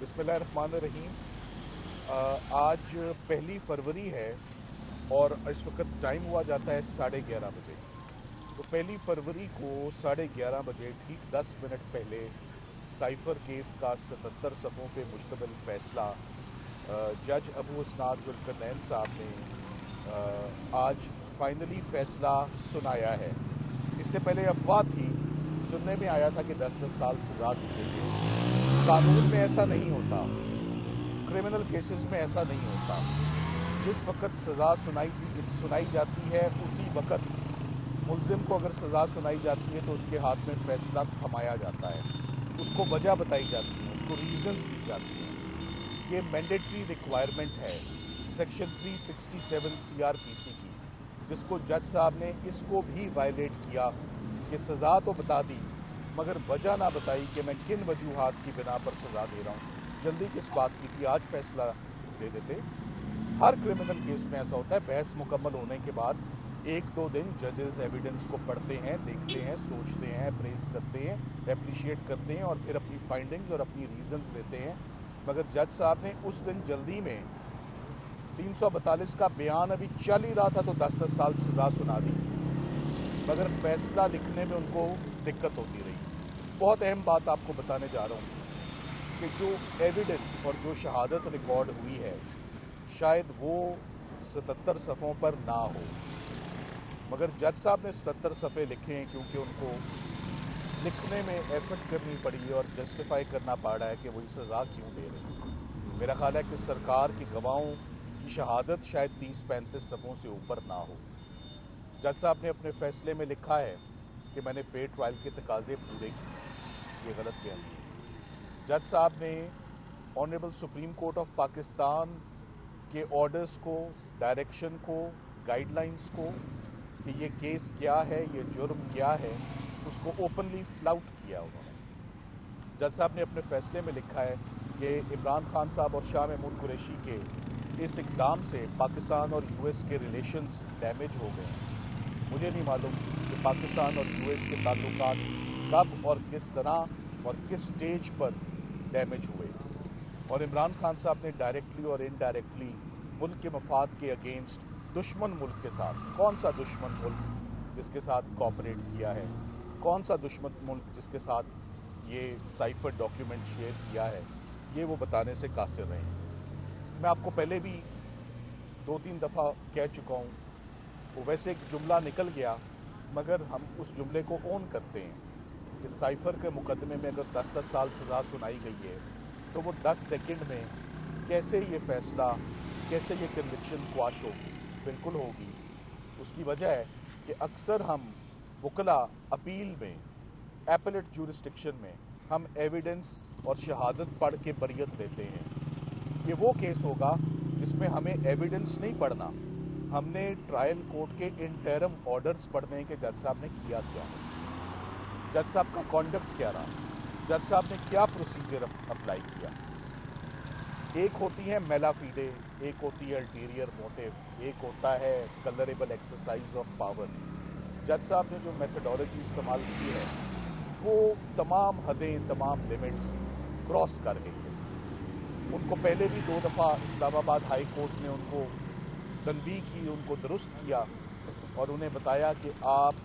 बिस्मिल्लाहिर्रहमानिर्रहीम। आज 1 फरवरी है और इस वक्त टाइम हुआ जाता है 11:30 बजे। तो 1 फरवरी को 11:30 बजे ठीक 10 मिनट पहले साइफर केस का 77 सफ़ों पे मुश्तमिल फ़ैसला जज अबू इसनाद जुल्करनैन साहब ने आज फाइनली फ़ैसला सुनाया है। इससे पहले अफवाह थी, सुनने में आया था कि 10-10 साल सज़ा दी गई है। कानून में ऐसा नहीं होता, क्रिमिनल केसेस में ऐसा नहीं होता। जिस वक्त सज़ा सुनाई जाती है उसी वक्त मुल्ज़िम को अगर सज़ा सुनाई जाती है तो उसके हाथ में फ़ैसला थमाया जाता है, उसको वजह बताई जाती है, उसको रीज़न्स दी जाती हैं। ये मैंडेटरी रिक्वायरमेंट है सेक्शन 367 CRPC की, जिसको जज साहब ने इसको भी वायलेट किया कि सज़ा तो बता दी मगर वजह ना बताई कि मैं किन वजूहात की बिना पर सज़ा दे रहा हूँ। जल्दी किस बात की थी, आज फैसला दे देते। हर क्रिमिनल केस में ऐसा होता है, बहस मुकम्मल होने के बाद 1-2 दिन जजेस एविडेंस को पढ़ते हैं, देखते हैं, सोचते हैं, अप्रेस करते हैं, एप्रिशिएट करते हैं और फिर अपनी फाइंडिंग्स और अपनी रीजंस देते हैं। मगर जज साहब ने उस दिन जल्दी में 342 का बयान अभी चल ही रहा था तो 10-10 साल सज़ा सुना दी, मगर फैसला लिखने में उनको दिक्कत होती रही। बहुत अहम बात आपको बताने जा रहा हूँ कि जो एविडेंस और जो शहादत रिकॉर्ड हुई है शायद वो 77 सफ़ों पर ना हो, मगर जज साहब ने 77 सफ़े लिखे हैं क्योंकि उनको लिखने में एफर्ट करनी पड़ी और जस्टिफाई करना पड़ा है कि वही सज़ा क्यों दे रही है। मेरा ख्याल है कि सरकार की गवाहों की शहादत शायद 30-35 सफ़ों से ऊपर ना हो। जज साहब ने अपने फैसले में लिखा है कि मैंने फेयर ट्रायल के तकाजे पूरे किए। ये गलत बयान है। जज साहब ने honourable supreme court of Pakistan के ऑर्डर्स को, डायरेक्शन को, गाइडलाइंस को कि ये केस क्या है, ये जुर्म क्या है, उसको ओपनली फ्लाउट किया उन्होंने। जज साहब ने अपने फैसले में लिखा है कि इमरान खान साहब और शाह महमूद कुरैशी के इस इक़दाम से पाकिस्तान और US के रिलेशंस डैमेज हो गए हैं। मुझे नहीं मालूम कि पाकिस्तान और US के ताल्लुकात कब और किस तरह और किस स्टेज पर डैमेज हुए, और इमरान खान साहब ने डायरेक्टली और इनडायरेक्टली मुल्क के मफाद के अगेंस्ट दुश्मन मुल्क के साथ, कौन सा दुश्मन मुल्क जिसके साथ कोऑपरेट किया है, कौन सा दुश्मन मुल्क जिसके साथ ये साइफर डॉक्यूमेंट शेयर किया है, ये वो बताने से कासिर रहे हैं। मैं आपको पहले भी 2-3 दफ़ा कह चुका हूँ, वो वैसे एक जुमला निकल गया मगर हम उस जुमले को ओन करते हैं कि साइफर के मुकदमे में अगर 10-10 साल सज़ा सुनाई गई है तो वो 10 सेकंड में कैसे ये फ़ैसला, कैसे ये कन्विक्शन क्वाश होगी? बिल्कुल होगी। उसकी वजह है कि अक्सर हम वकला अपील में, एपेलेट जुरिस्डिक्शन में हम एविडेंस और शहादत पढ़ के बरियत लेते हैं। ये वो केस होगा जिसमें हमें एविडेंस नहीं पढ़ना, हमने ट्रायल कोर्ट के इंटरम ऑर्डर्स पढ़ने के जज साहब ने किया क्या, जज साहब का कॉन्डक्ट क्या रहा, जज साहब ने क्या प्रोसीजर अप्लाई किया। एक होती है मेला फीडे, एक होती है अल्टीरियर मोटिव, एक होता है कलरेबल एक्सरसाइज ऑफ पावर। जज साहब ने जो मेथडोलॉजी इस्तेमाल की है वो तमाम हदें, तमाम लिमिट्स क्रॉस कर गई है। उनको पहले भी 2 दफ़ा इस्लामाबाद हाई कोर्ट ने उनको तनबीह की, उनको दुरुस्त किया और उन्हें बताया कि आप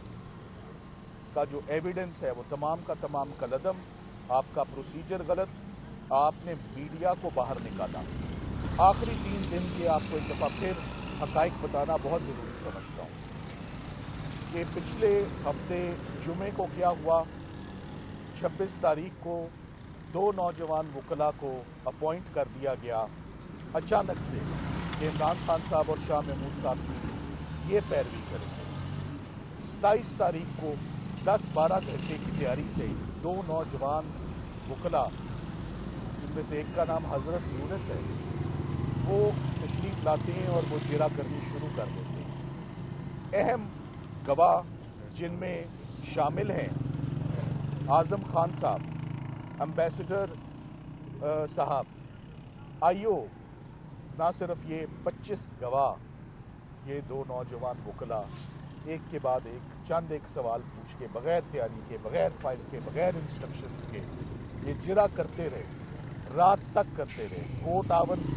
का जो एविडेंस है वो तमाम का तमाम कलदम, आपका प्रोसीजर गलत, आपने मीडिया को बाहर निकाला। आखिरी 3 दिन के आपको एक दफ़ा फिर हक़ाइक़ बताना बहुत ज़रूरी समझता हूँ कि पिछले हफ्ते जुमे को क्या हुआ। 26 तारीख को 2 नौजवान वकला को अपॉइंट कर दिया गया अचानक से कि इमरान खान साहब और शाह महमूद साहब की ये पैरवी करेंगे। 27 तारीख को 10-12 घंटे की तैयारी से 2 नौजवान वकला, जिनमें से एक का नाम हज़रत यूनुस है, वो तशरीफ़ लाते हैं और वो जिरा करनी शुरू कर देते हैं। अहम गवाह जिनमें शामिल हैं आज़म खान साहब, एम्बेसडर साहब, आईओ, ना सिर्फ ये 25 गवाह, ये 2 नौजवान वकला एक के बाद एक सवाल पूछ के, बग़ैर तैयारी के, बग़ैर फाइल के, बग़ैर इंस्ट्रक्शंस के ये जिरा करते रहे, रात तक करते रहे, कोर्ट आवर्स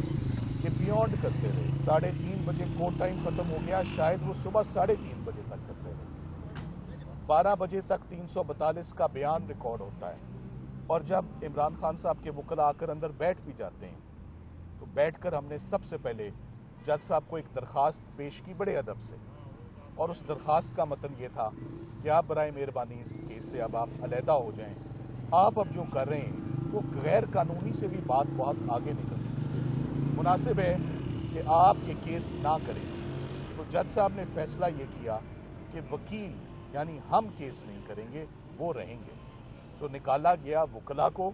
के बियॉन्ड करते रहे। 3:30 बजे कोर्ट टाइम ख़त्म हो गया, शायद वो सुबह 3:30 बजे तक करते रहे। 12 बजे तक 342 का बयान रिकॉर्ड होता है, और जब इमरान खान साहब के वकला आकर अंदर बैठ भी जाते हैं तो बैठकर हमने सबसे पहले जज साहब को एक दरख्वास्त पेश की बड़े अदब से, और उस दरख्वास्त का मतन ये था कि आप बराए मेहरबानी इस केस से अब आप अलहदा हो जाएं। आप अब जो कर रहे हैं वो गैर कानूनी से भी बात बहुत आगे निकल चुकी है। मुनासिब है कि आप ये केस ना करें। तो जज साहब ने फैसला ये किया कि वकील यानी हम केस नहीं करेंगे, वो रहेंगे। सो निकाला गया वकला को,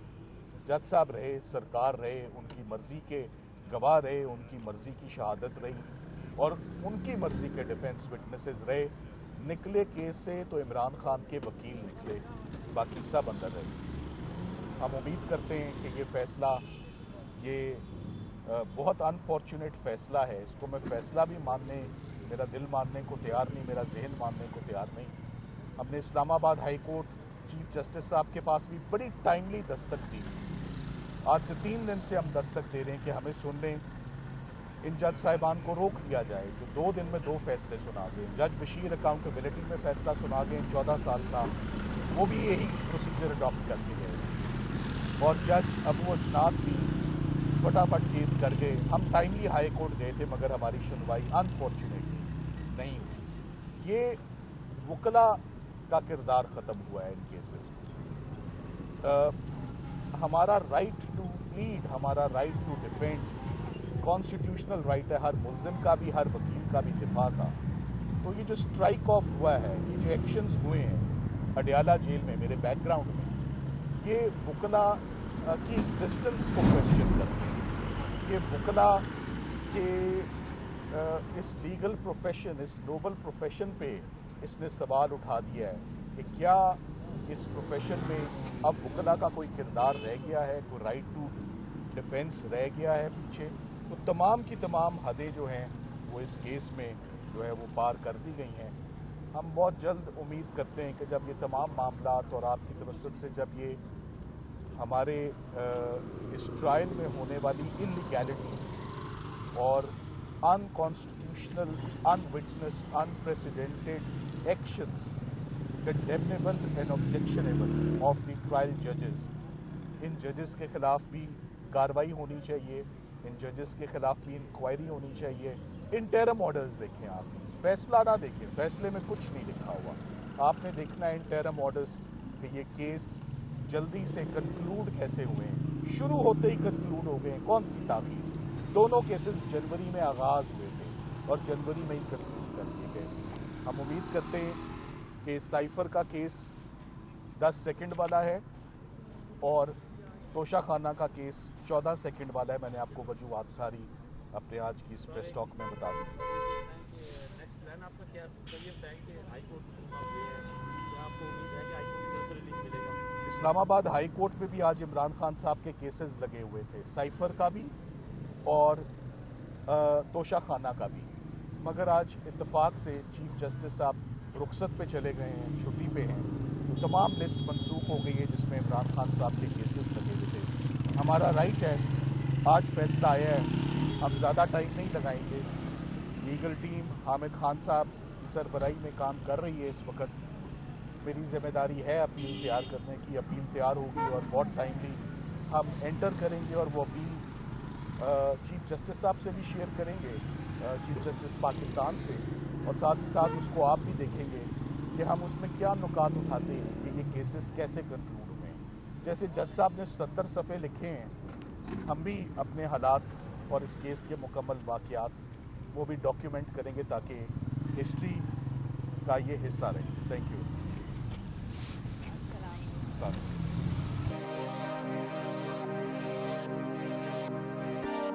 जज साहब रहे, सरकार रहे, उनकी मर्जी के गवाह रहे, उनकी मर्जी की शहादत रही, और उनकी मर्जी के डिफेंस विटनेसेस रहे। निकले केस से तो इमरान खान के वकील निकले, बाकी सब अंदर रहे। हम उम्मीद करते हैं कि ये फ़ैसला बहुत अनफॉर्चुनेट फ़ैसला है। इसको मैं फ़ैसला भी मानने, मेरा दिल मानने को तैयार नहीं, मेरा जहन मानने को तैयार नहीं। हमने Islamabad high court chief justice साहब के पास भी बड़ी टाइमली दस्तक दी। आज से 3 दिन से हम दस्तक दे रहे हैं कि हमें सुन लें, इन जज साहिबान को रोक दिया जाए जो 2 दिन में 2 फैसले सुना गए। जज बशीर अकाउंटेबिलिटी में फ़ैसला सुना गए 14 साल का, वो भी यही प्रोसीजर अडॉप्ट करके गए, और जज अबू असनाद भी फटाफट केस कर गए। हम टाइमली हाई कोर्ट गए थे, मगर हमारी सुनवाई अनफॉर्चुनेटली नहीं हुई। ये वकला का किरदार ख़त्म हुआ है इन केसेस में। हमारा राइट टू प्लीड, हमारा right to defend constitutional right है हर मुल्ज़िम का भी, हर वकील का भी दिफा का। तो ये जो स्ट्राइक ऑफ हुआ है, ये जो एक्शंस हुए हैं अडियाला जेल में मेरे बैकग्राउंड में, ये वकला की एग्जिस्टेंस को क्वेश्चन करते हैं। ये वकला के इस लीगल प्रोफेशन, इस नोबल प्रोफेशन पे इसने सवाल उठा दिया है कि क्या इस प्रोफेशन में अब वकला का कोई किरदार रह गया है, कोई राइट टू डिफेंस रह गया है पीछे। तो तमाम की तमाम हदें जो हैं वो इस केस में जो है वो पार कर दी गई हैं। हम बहुत जल्द उम्मीद करते हैं कि जब ये तमाम मामलात और आपकी तवज्जुह से जब ये हमारे इस ट्रायल में होने वाली इलीगैलिटीज़ और unconstitutional, अनविटनेस्ड, unprecedented actions condemnable and objectionable of the trial जजेस, इन जजेस के ख़िलाफ़ भी कार्रवाई होनी चाहिए, इन जजेस के ख़िलाफ़ भी इंक्वायरी होनी चाहिए। इंटरम ऑर्डर्स देखें, आप फैसला ना देखें, फैसले में कुछ नहीं लिखा हुआ। आपने देखना है इंटरम ऑर्डर्स कि ये केस जल्दी से कंक्लूड कैसे हुए हैं, शुरू होते ही कंक्लूड हो गए, कौन सी ताख़ीर। दोनों केसेस जनवरी में आगाज़ हुए थे और जनवरी में ही कंक्लूड कर दिए गए। हम उम्मीद करते हैं कि साइफ़र का केस 10 सेकंड वाला है और तोशा खाना का केस 14 सेकंड वाला है। मैंने आपको वजूहात सारी अपने आज की इस प्रेस टॉक में बता दी। नेक्स्ट प्लान आपका क्या है कि हाई कोर्ट आपको उम्मीद है कि हाई कोर्ट से रिलीफ मिलेगा? इस्लामाबाद हाई कोर्ट में भी आज इमरान खान साहब के केसेस लगे हुए थे, साइफ़र का भी और तोशा खाना का भी, मगर आज इत्तेफाक से चीफ जस्टिस साहब रुखसत पे चले गए हैं, छुट्टी पे हैं, तो तमाम लिस्ट मनसूख हो गई है जिसमें इमरान खान साहब के केसेस लगे हुए थे। हमारा राइट है, आज फैसला आया है, हम ज़्यादा टाइम नहीं लगाएंगे। लीगल टीम हामिद खान साहब की सरबराही में काम कर रही है इस वक्त। मेरी ज़िम्मेदारी है अपील तैयार करने की, अपील तैयार होगी और बहुत टाइमली हम एंटर करेंगे और वो अपील चीफ जस्टिस साहब से भी शेयर करेंगे, चीफ जस्टिस पाकिस्तान से, और साथ ही साथ उसको आप भी देखेंगे कि हम उसमें क्या नुकात उठाते हैं कि ये केसेस कैसे कंक्लूड हुए हैं। जैसे जज साहब ने 77 सफ़े लिखे हैं, हम भी अपने हालात और इस केस के मुकम्मल वाक़यात वो भी डॉक्यूमेंट करेंगे ताकि हिस्ट्री का ये हिस्सा रहे। Thank you.